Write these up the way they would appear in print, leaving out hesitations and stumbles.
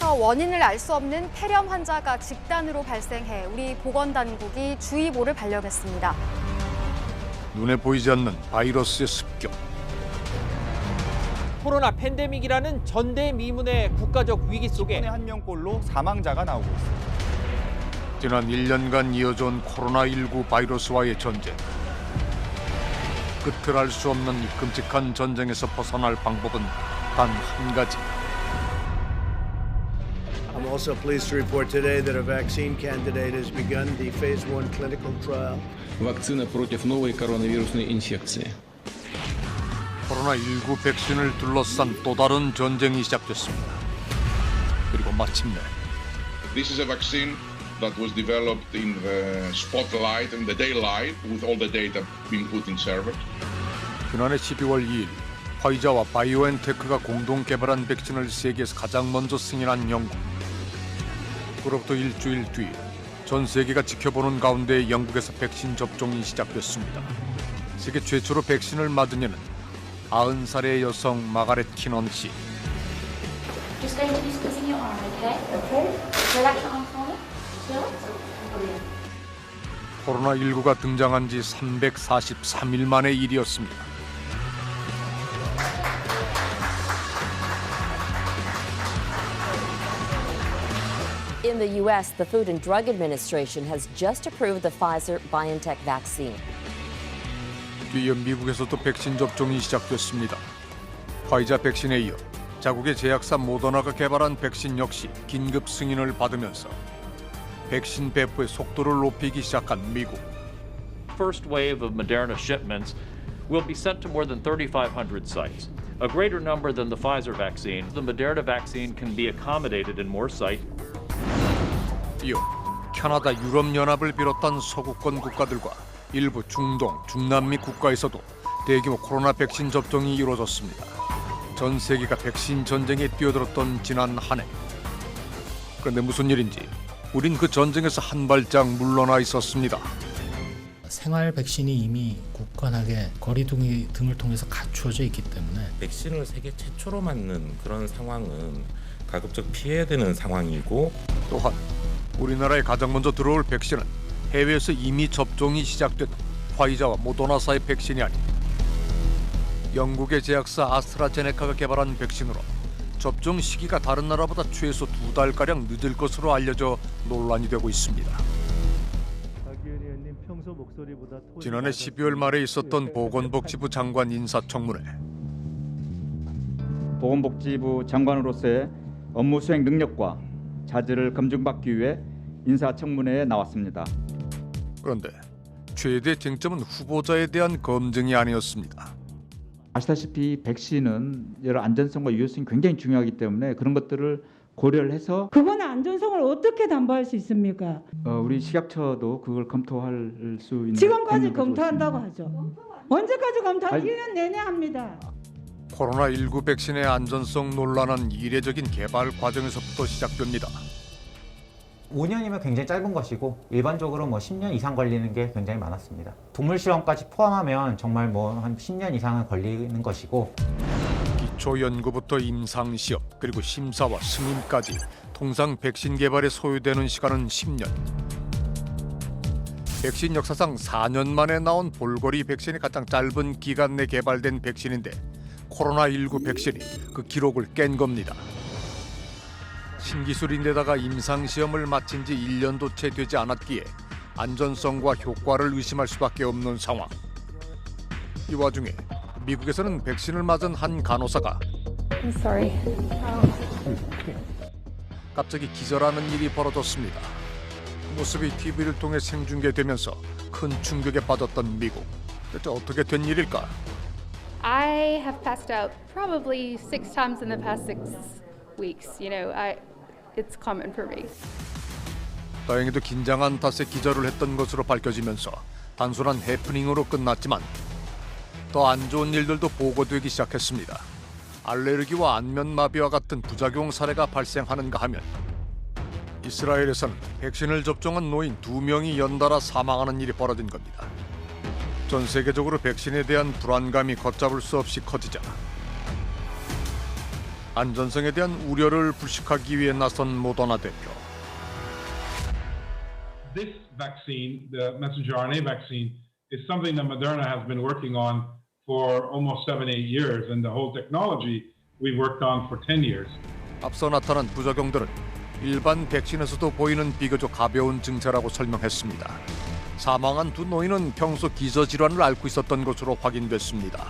미국에서 원인을 알 수 없는 폐렴 환자가 집단으로 발생해 우리 보건당국이 주의보를 발령했습니다. 눈에 보이지 않는 바이러스의 습격. 코로나 팬데믹이라는 전대미문의 국가적 위기 속에 10분에 1명꼴로 사망자가 나오고 있습니다. 지난 1년간 이어져온 코로나19 바이러스와의 전쟁. 끝을 알 수 없는 이 끔찍한 전쟁에서 벗어날 방법은 단 한 가지. I'm also pleased to report today that a vaccine candidate has begun the phase 1 clinical trial. Вакцина против новой коронавирусной инфекции. 코로나19 백신을 둘러싼 또 다른 전쟁이 시작됐습니다. 그리고 마침내 This is a vaccine that was developed in the spotlight and the daylight with all the data being put in servers. 지난해 12월 2일 화이자와 바이오엔테크가 공동 개발한 백신을 세계에서 가장 먼저 승인한 영국. 그로부터 일주일 뒤 전 세계가 지켜보는 가운데 영국에서 백신 접종이 시작됐습니다. 세계 최초로 백신을 맞은 이는 90살의 여성 마가렛 키넌 씨. Just going to be squeezing your arm, okay? Okay. Relax your arm for me. Feel it? 코로나19가 등장한 지 343일 만의 일이었습니다. In the U.S., the Food and Drug Administration has just approved the Pfizer-BioNTech vaccine. 뒤이어 미국에서도 백신 접종이 시작됐습니다. 화이자 백신에 이어 자국의 제약사 모더나가 개발한 백신 역시 긴급 승인을 받으면서 백신 배포의 속도를 높이기 시작한 미국. First wave of Moderna shipments will be sent to more than 3,500 sites, a greater number than the Pfizer vaccine. The Moderna vaccine can be accommodated in more sites. 이어 캐나다, 유럽연합을 비롯한 서구권 국가들과 일부 중동, 중남미 국가에서도 대규모 코로나 백신 접종이 이루어졌습니다. 전 세계가 백신 전쟁에 뛰어들었던 지난 한 해. 그런데 무슨 일인지 우린 그 전쟁에서 한 발짝 물러나 있었습니다. 생활 백신이 이미 굳건하게 거리두기 등을 통해서 갖추어져 있기 때문에 백신을 세계 최초로 맞는 그런 상황은 가급적 피해야 되는 상황이고, 또한 우리나라에 가장 먼저 들어올 백신은 해외에서 이미 접종이 시작된 화이자와 모더나사의 백신이 아닌 영국의 제약사 아스트라제네카가 개발한 백신으로 접종 시기가 다른 나라보다 최소 2달가량 늦을 것으로 알려져 논란이 되고 있습니다. 지난해 12월 말에 있었던 보건복지부 장관 인사청문회. 보건복지부 장관으로서의 업무 수행 능력과 자질을 검증받기 위해 인사청문회에 나왔습니다. 그런데 최대 쟁점은 후보자에 대한 검증이 아니었습니다. 아시다시피 백신은 여러 안전성과 유효성이 굉장히 중요하기 때문에 그런 것들을 고려를 해서 그건 안전성을 어떻게 담보할 수 있습니까? 우리 식약처도 그걸 검토할 수 있는 지금까지 검토한다고 하죠. 언제까지 검토하죠? 1년 내내 합니다. 코로나19 백신의 안전성 논란은 이례적인 개발 과정에서부터 시작됩니다. 5년이면 굉장히 짧은 것이고 일반적으로 10년 이상 걸리는 게 굉장히 많았습니다. 동물 시험까지 포함하면 정말 한 10년 이상은 걸리는 것이고, 기초 연구부터 임상 시험 그리고 심사와 승인까지 통상 백신 개발에 소요되는 시간은 10년. 백신 역사상 4년 만에 나온 볼거리 백신이 가장 짧은 기간 내 개발된 백신인데 코로나19 백신이 그 기록을 깬 겁니다. 신기술인데다가 임상시험을 마친 지 1년도 채 되지 않았기에 안전성과 효과를 의심할 수밖에 없는 상황. 이 와중에 미국에서는 백신을 맞은 한 간호사가 I'm sorry. 갑자기 기절하는 일이 벌어졌습니다. 그 모습이 TV를 통해 생중계되면서 큰 충격에 빠졌던 미국. 대체 어떻게 된 일일까? I have passed out probably 6 times in the past 6 weeks. It's common for me. 다행히도 긴장한 탓에 기절을 했던 것으로 밝혀지면서 단순한 해프닝으로 끝났지만 더 안 좋은 일들도 보고되기 시작했습니다. 알레르기와 안면마비와 같은 부작용 사례가 발생하는가 하면 이스라엘에서는 백신을 접종한 노인 2명이 연달아 사망하는 일이 벌어진 겁니다. 전 세계적으로 백신에 대한 불안감이 걷잡을 수 없이 커지자 안전성에 대한 우려를 불식하기 위해 나선 모더나 대표. This vaccine, the messenger RNA vaccine, is something that Moderna has been working on for almost 7-8 years, and the whole technology we've worked on for 10 years. 앞서 나타난 부작용들은 일반 백신에서도 보이는 비교적 가벼운 증세라고 설명했습니다. 사망한 두 노인은 평소 기저질환을 앓고 있었던 것으로 확인됐습니다.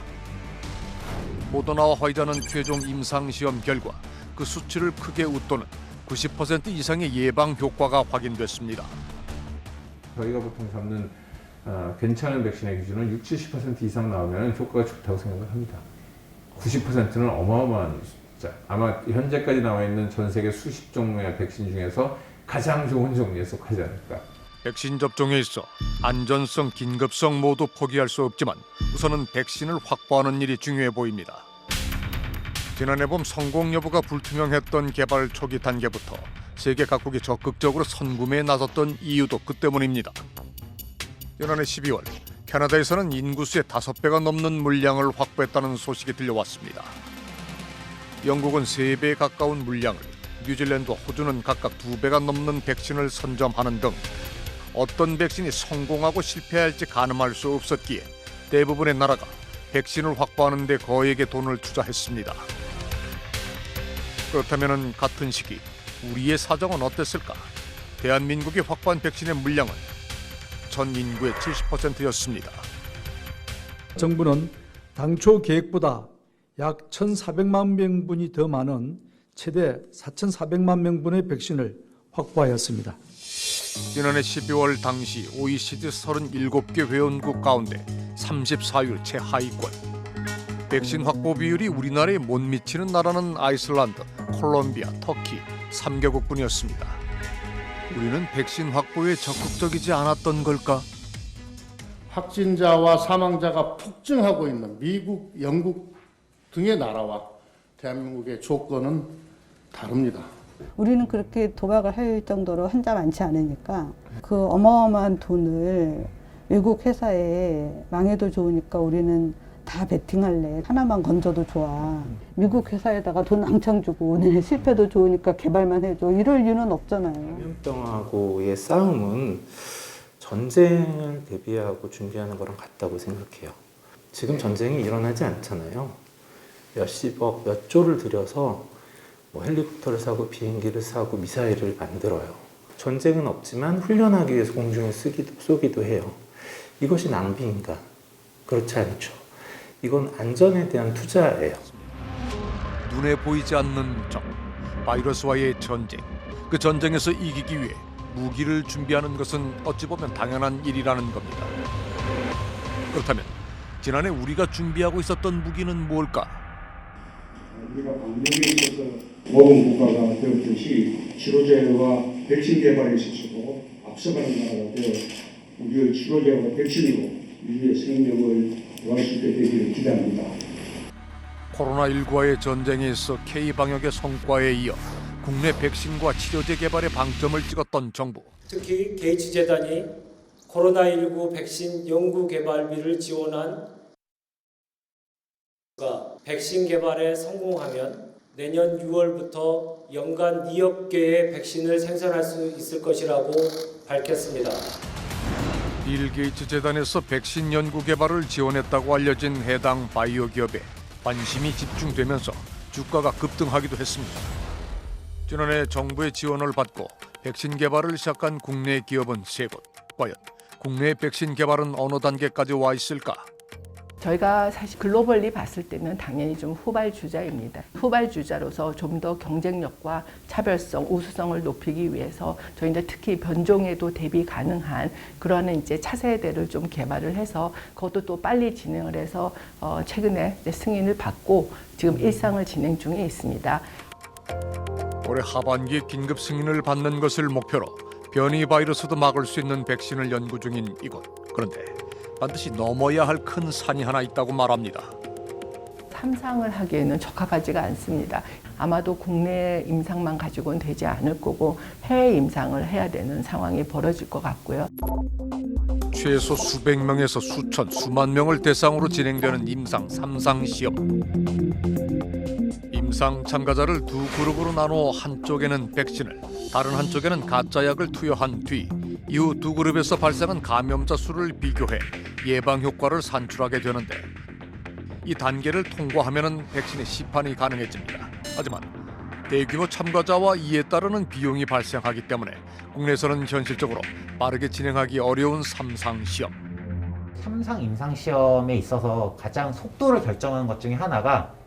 모더나와 화이자는 최종 임상시험 결과 그 수치를 크게 웃도는 90% 이상의 예방 효과가 확인됐습니다. 저희가 보통 잡는 괜찮은 백신의 기준은 60-70% 이상 나오면 효과가 좋다고 생각을 합니다. 90%는 어마어마한 숫자. 아마 현재까지 나와 있는 전 세계 수십 종류의 백신 중에서 가장 좋은 종류에 속하지 않을까. 백신 접종에 있어 안전성, 긴급성 모두 포기할 수 없지만 우선은 백신을 확보하는 일이 중요해 보입니다. 지난해 봄 성공 여부가 불투명했던 개발 초기 단계부터 세계 각국이 적극적으로 선구매에 나섰던 이유도 그 때문입니다. 지난해 12월 캐나다에서는 인구수의 5배가 넘는 물량을 확보했다는 소식이 들려왔습니다. 영국은 3배 가까운 물량을, 뉴질랜드와 호주는 각각 2배가 넘는 백신을 선점하는 등 어떤 백신이 성공하고 실패할지 가늠할 수 없었기에 대부분의 나라가 백신을 확보하는 데 거액의 돈을 투자했습니다. 그렇다면 같은 시기 우리의 사정은 어땠을까? 대한민국이 확보한 백신의 물량은 전 인구의 70%였습니다. 정부는 당초 계획보다 약 1,400만 명분이 더 많은 최대 4,400만 명분의 백신을 확보하였습니다. 지난해 12월 당시 OECD 37개 회원국 가운데 34위 최하위권. 백신 확보 비율이 우리나라에 못 미치는 나라는 아이슬란드, 콜롬비아, 터키 3개국뿐이었습니다. 우리는 백신 확보에 적극적이지 않았던 걸까? 확진자와 사망자가 폭증하고 있는 미국, 영국 등의 나라와 대한민국의 조건은 다릅니다. 우리는 그렇게 도박을 할 정도로 환자 많지 않으니까 그 어마어마한 돈을 외국 회사에 망해도 좋으니까 우리는 다 베팅할래. 하나만 건져도 좋아. 미국 회사에다가 돈 왕창 주고 너네 실패도 좋으니까 개발만 해줘. 이럴 이유는 없잖아요. 감염병하고의 싸움은 전쟁을 대비하고 준비하는 거랑 같다고 생각해요. 지금 전쟁이 일어나지 않잖아요. 몇십억, 몇 조를 들여서 뭐 헬리콥터를 사고 비행기를 사고 미사일을 만들어요. 전쟁은 없지만 훈련하기 위해서 공중에 쏘기도 해요. 이것이 낭비인가? 그렇지 않죠. 이건 안전에 대한 투자예요. 눈에 보이지 않는 적, 바이러스와의 전쟁. 그 전쟁에서 이기기 위해 무기를 준비하는 것은 어찌 보면 당연한 일이라는 겁니다. 그렇다면 지난해 우리가 준비하고 있었던 무기는 뭘까? 우리가 방역에 있어서 모든 국가가 되었듯이 치료제와 백신 개발에 있어서도 앞서가는 나라가 되어 우리의 치료제와 백신으로 인류의 생명을 구할 수 있게 되기를 기대합니다. 코로나19와의 전쟁에 있어 K방역의 성과에 이어 국내 백신과 치료제 개발에 방점을 찍었던 정부. 특히 게이츠재단이 코로나19 백신 연구 개발비를 지원한 백신 개발에 성공하면 내년 6월부터 연간 2억 개의 백신을 생산할 수 있을 것이라고 밝혔습니다. 빌 게이츠 재단에서 백신 연구 개발을 지원했다고 알려진 해당 바이오 기업에 관심이 집중되면서 주가가 급등하기도 했습니다. 지난해 정부의 지원을 받고 백신 개발을 시작한 국내 기업은 3곳. 과연 국내 백신 개발은 어느 단계까지 와 있을까? 저희가 사실 글로벌리 봤을 때는 당연히 좀 후발주자입니다. 후발주자로서 좀 더 경쟁력과 차별성, 우수성을 높이기 위해서 저희는 특히 변종에도 대비 가능한 그러한 이제 차세대를 좀 개발을 해서 그것도 또 빨리 진행을 해서 최근에 이제 승인을 받고 지금 일상을 진행 중에 있습니다. 올해 하반기에 긴급 승인을 받는 것을 목표로 변이 바이러스도 막을 수 있는 백신을 연구 중인 이곳. 그런데 반드시 넘어야 할 큰 산이 하나 있다고 말합니다. 삼상을 하기에는 적합하지가 않습니다. 아마도 국내 임상만 가지고는 되지 않을 거고 해외 임상을 해야 되는 상황이 벌어질 것 같고요. 최소 수백 명에서 수천, 수만 명을 대상으로 진행되는 임상 3상 시험. 임상 임상 참가자를 두 그룹으로 나누어 한쪽에는 백신을, 다른 한쪽에는 가짜약을 투여한 뒤 이후 두 그룹에서 발생한 감염자 수를 비교해 예방 효과를 산출하게 되는데, 이 단계를 통과하면 백신의 시판이 가능해집니다. 하지만 대규모 참가자와 이에 따르는 비용이 발생하기 때문에 국내에서는 현실적으로 빠르게 진행하기 어려운 삼상시험. 삼상 임상시험에 있어서 가장 속도를 결정하는 것 중에 하나가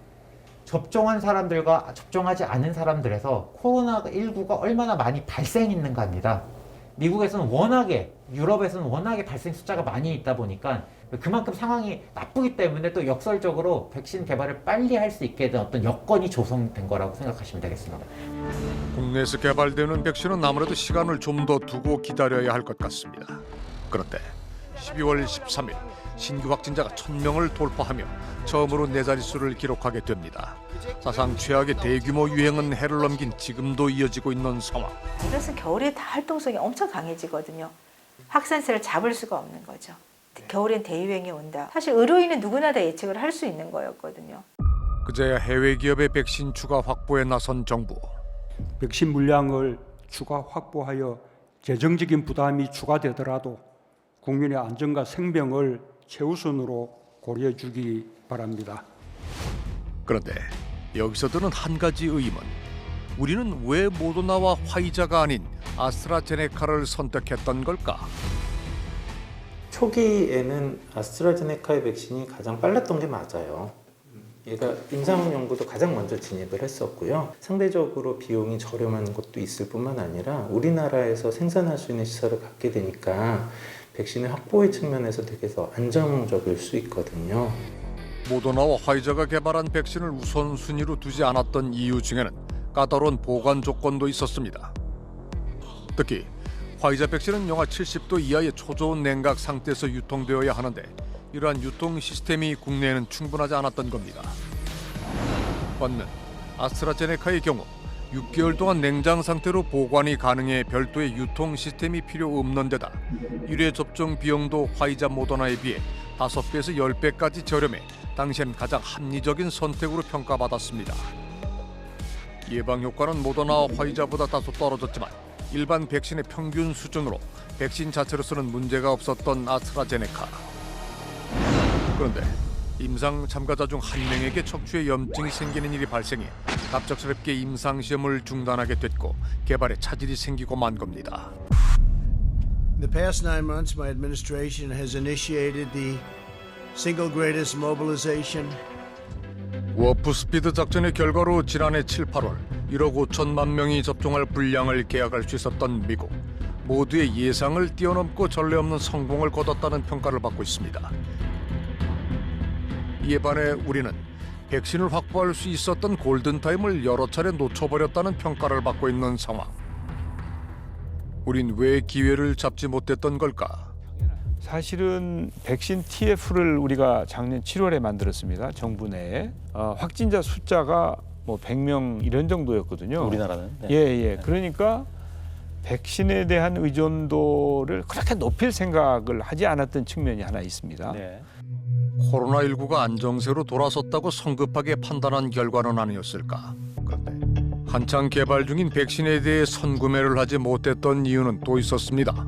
접종한 사람들과 접종하지 않은 사람들에서 코로나19가 얼마나 많이 발생했는가입니다. 미국에서는 워낙에, 유럽에서는 워낙에 발생 숫자가 많이 있다 보니까 그만큼 상황이 나쁘기 때문에 또 역설적으로 백신 개발을 빨리 할 수 있게 된 어떤 여건이 조성된 거라고 생각하시면 되겠습니다. 국내에서 개발되는 백신은 아무래도 시간을 좀 더 두고 기다려야 할 것 같습니다. 그런데 12월 13일 신규 확진자가 1,000명을 돌파하며 처음으로 네 자릿수를 기록하게 됩니다. 사상 최악의 대규모 유행은 해를 넘긴 지금도 이어지고 있는 상황. 이것은 겨울에 다 활동성이 엄청 강해지거든요. 확산세를 잡을 수가 없는 거죠. 겨울엔 대유행이 온다. 사실 의료인은 누구나 다 예측을 할 수 있는 거였거든요. 그제야 해외 기업의 백신 추가 확보에 나선 정부. 백신 물량을 추가 확보하여 재정적인 부담이 추가되더라도 국민의 안전과 생명을 최우선으로 고려해 주기 바랍니다. 그런데 여기서 드는 한 가지 의문. 우리는 왜 모더나와 화이자가 아닌 아스트라제네카를 선택했던 걸까? 초기에는 아스트라제네카의 백신이 가장 빨랐던 게 맞아요. 얘가 임상 연구도 가장 먼저 진입을 했었고요. 상대적으로 비용이 저렴한 것도 있을 뿐만 아니라 우리나라에서 생산할 수 있는 시설을 갖게 되니까 백신의 확보의 측면에서 되게 더 안정적일 수 있거든요. 모더나와 화이자가 개발한 백신을 우선순위로 두지 않았던 이유 중에는 까다로운 보관 조건도 있었습니다. 특히 화이자 백신은 영하 70도 이하의 초저온 냉각 상태에서 유통되어야 하는데 이러한 유통 시스템이 국내에는 충분하지 않았던 겁니다. 반면 아스트라제네카의 경우 6개월 동안 냉장 상태로 보관이 가능해 별도의 유통 시스템이 필요 없는 데다 1회 접종 비용도 화이자 모더나에 비해 5배에서 10배까지 저렴해 당시엔 가장 합리적인 선택으로 평가받았습니다. 예방 효과는 모더나와 화이자보다 다소 떨어졌지만 일반 백신의 평균 수준으로 백신 자체로서는 문제가 없었던 아스트라제네카. 그런데 임상 참가자 중 한 명에게 척추에 염증이 생기는 일이 발생해 갑작스럽게 임상 시험을 중단하게 됐고 개발에 차질이 생기고 만 겁니다. In the past 9 months, my administration has initiated the single greatest mobilization. 워프 스피드 작전의 결과로 지난해 7, 8월 1억 5천만 명이 접종할 분량을 계약할 수 있었던 미국. 모두의 예상을 뛰어넘고 전례 없는 성공을 거뒀다는 평가를 받고 있습니다. 이에 반해 우리는 백신을 확보할 수 있었던 골든타임을 여러 차례 놓쳐버렸다는 평가를 받고 있는 상황. 우린 왜 기회를 잡지 못했던 걸까? 사실은 백신 TF를 우리가 작년 7월에 만들었습니다. 정부 내에. 확진자 숫자가 뭐 100명 이런 정도였거든요. 우리나라는? 네. 예. 그러니까 백신에 대한 의존도를 그렇게 높일 생각을 하지 않았던 측면이 하나 있습니다. 네. 코로나19가 안정세로 돌아섰다고 성급하게 판단한 결과는 아니었을까? 그런데 한창 개발 중인 백신에 대해 선구매를 하지 못했던 이유는 또 있었습니다.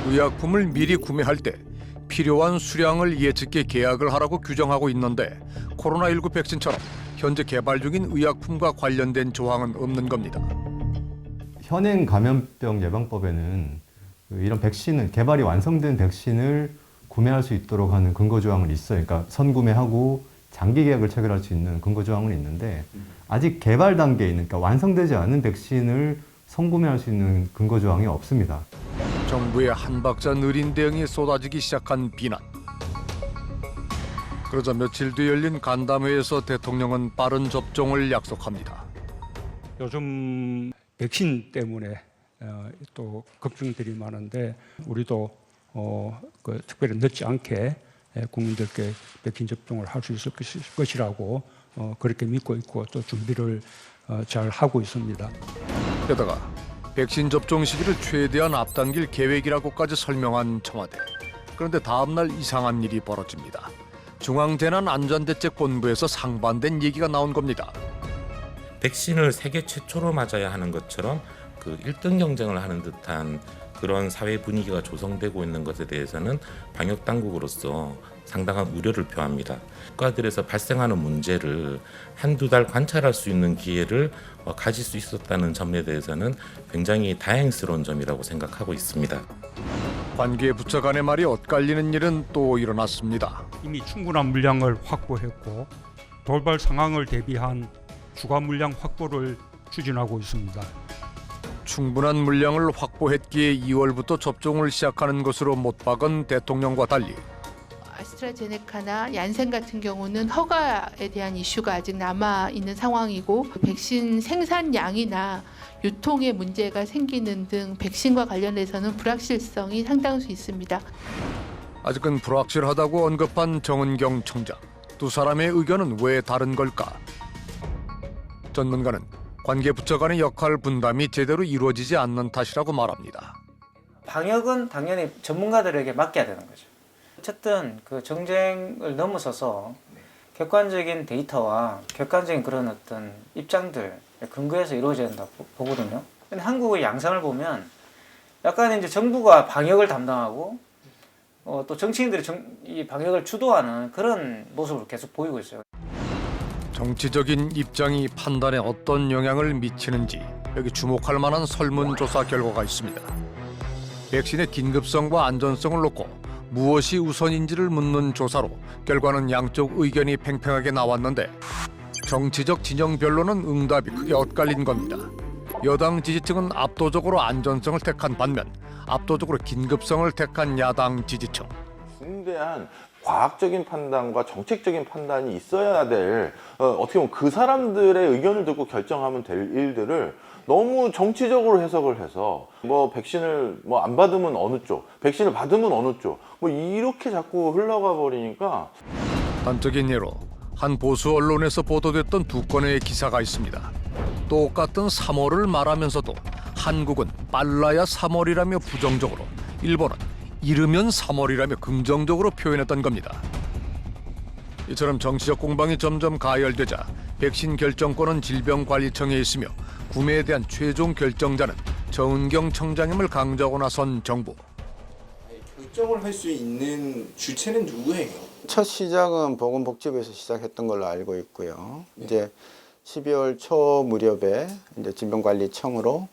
의약품을 미리 구매할 때 필요한 수량을 예측해 계약을 하라고 규정하고 있는데 코로나19 백신처럼 현재 개발 중인 의약품과 관련된 조항은 없는 겁니다. 현행 감염병 예방법에는 이런 백신을 개발이 완성된 백신을 구매할 수 있도록 하는 근거 조항은 있어요. 그러니까 선구매하고 장기 계약을 체결할 수 있는 근거 조항은 있는데 아직 개발 단계에 있는, 그러니까 완성되지 않은 백신을 선구매할 수 있는 근거 조항이 없습니다. 정부의 한 박자 느린 대응이 쏟아지기 시작한 비난. 그러자 며칠 뒤 열린 간담회에서 대통령은 빠른 접종을 약속합니다. 요즘 백신 때문에 또 걱정들이 많은데 우리도 특별히 늦지 않게 국민들께 백신 접종을 할 수 있을 것이라고 그렇게 믿고 있고 또 준비를 잘 하고 있습니다. 게다가 백신 접종 시기를 최대한 앞당길 계획이라고까지 설명한 청와대. 그런데 다음 날 이상한 일이 벌어집니다. 중앙재난안전대책본부에서 상반된 얘기가 나온 겁니다. 백신을 세계 최초로 맞아야 하는 것처럼 그 1등 경쟁을 하는 듯한 그런 사회 분위기가 조성되고 있는 것에 대해서는 방역 당국으로서 상당한 우려를 표합니다. 국가들에서 발생하는 문제를 한두 달 관찰할 수 있는 기회를 가질 수 있었다는 점에 대해서는 굉장히 다행스러운 점이라고 생각하고 있습니다. 관계부처 간의 말이 엇갈리는 일은 또 일어났습니다. 이미 충분한 물량을 확보했고 돌발 상황을 대비한 추가 물량 확보를 추진하고 있습니다. 충분한 물량을 확보했기에 2월부터 접종을 시작하는 것으로 못 박은 대통령과 달리 아스트라제네카나 얀센 같은 경우는 허가에 대한 이슈가 아직 남아 있는 상황이고 백신 생산량이나 유통에 문제가 생기는 등 백신과 관련해서는 불확실성이 상당수 있습니다. 아직은 불확실하다고 언급한 정은경 청장. 두 사람의 의견은 왜 다른 걸까? 전문가는 관계부처 간의 역할 분담이 제대로 이루어지지 않는 탓이라고 말합니다. 방역은 당연히 전문가들에게 맡겨야 되는 거죠. 어쨌든 그 정쟁을 넘어서서 객관적인 데이터와 객관적인 그런 어떤 입장들 근거에서 이루어져야 된다고 보거든요. 근데 한국의 양상을 보면 약간 이제 정부가 방역을 담당하고 또 정치인들이 이 방역을 주도하는 그런 모습을 계속 보이고 있어요. 정치적인 입장이 판단에 어떤 영향을 미치는지 여기 주목할 만한 설문조사 결과가 있습니다. 백신의 긴급성과 안전성을 놓고 무엇이 우선인지를 묻는 조사로 결과는 양쪽 의견이 팽팽하게 나왔는데 정치적 진영별로는 응답이 크게 엇갈린 겁니다. 여당 지지층은 압도적으로 안전성을 택한 반면 압도적으로 긴급성을 택한 야당 지지층. 중대한 과학적인 판단과 정책적인 판단이 있어야 될 어떻게 보면 그 사람들의 의견을 듣고 결정하면 될 일들을 너무 정치적으로 해석을 해서 뭐 백신을 뭐 안 받으면 어느 쪽, 백신을 받으면 어느 쪽 뭐 이렇게 자꾸 흘러가 버리니까. 단적인 예로 한 보수 언론에서 보도됐던 두 건의 기사가 있습니다. 똑같은 3월을 말하면서도 한국은 빨라야 3월이라며 부정적으로, 일본은 이르면 3월이라며 긍정적으로 표현했던 겁니다. 이처럼 정치적 공방이 점점 가열되자 백신 결정권은 질병관리청에 있으며 구매에 대한 최종 결정자는 정은경 청장임을 강조하고 나선 정부. 결정을 할 수 있는 주체는 누구예요? 첫 시작은 보건복지부에서 시작했던 걸로 알고 있고요. 이제 12월 초 무렵에 이제 질병관리청으로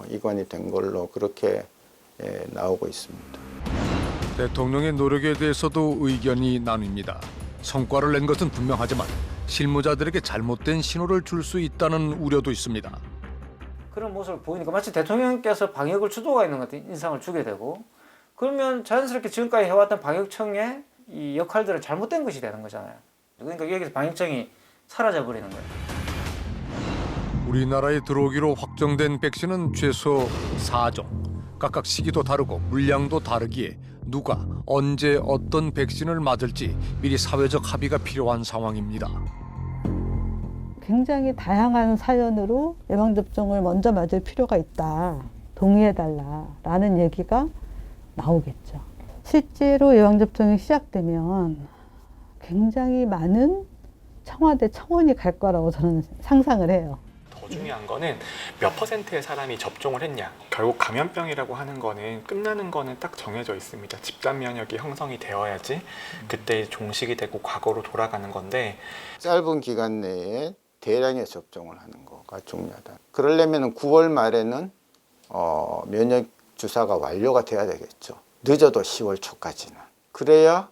이관이 된 걸로 그렇게 나오고 있습니다. 대통령의 노력에 대해서도 의견이 나뉩니다. 성과를 낸 것은 분명하지만 실무자들에게 잘못된 신호를 줄 수 있다는 우려도 있습니다. 그런 모습을 보이니까 마치 대통령께서 방역을 주도가 있는 것 같은 인상을 주게 되고 그러면 자연스럽게 지금까지 해왔던 방역청의 이 역할들은 잘못된 것이 되는 거잖아요. 그러니까 여기서 방역청이 사라져 버리는 거예요. 우리나라에 들어오기로 확정된 백신은 최소 4종. 각각 시기도 다르고 물량도 다르기에 누가 언제 어떤 백신을 맞을지 미리 사회적 합의가 필요한 상황입니다. 굉장히 다양한 사연으로 예방접종을 먼저 맞을 필요가 있다. 동의해달라라는 얘기가 나오겠죠. 실제로 예방접종이 시작되면 굉장히 많은 청와대 청원이 갈 거라고 저는 상상을 해요. 더 중요한 거는 몇 퍼센트의 사람이 접종을 했냐. 결국 감염병이라고 하는 거는 끝나는 거는 딱 정해져 있습니다. 집단 면역이 형성이 되어야지 그때 종식이 되고 과거로 돌아가는 건데 짧은 기간 내에 대량의 접종을 하는 거가 중요하다. 그러려면 9월 말에는 면역 주사가 완료가 돼야 되겠죠. 늦어도 10월 초까지는. 그래야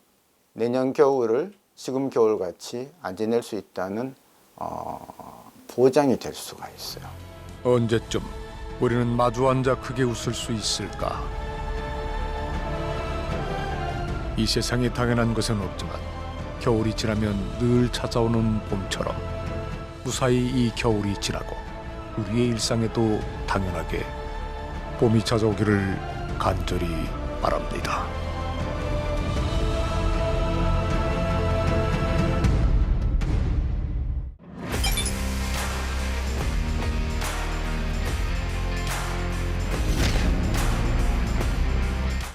내년 겨울을 지금 겨울같이 안 지낼 수 있다는 보장이 될 수가 있어요. 언제쯤 우리는 마주 앉아 크게 웃을 수 있을까? 이 세상에 당연한 것은 없지만 겨울이 지나면 늘 찾아오는 봄처럼 무사히 이 겨울이 지나고 우리의 일상에도 당연하게 봄이 찾아오기를 간절히 바랍니다.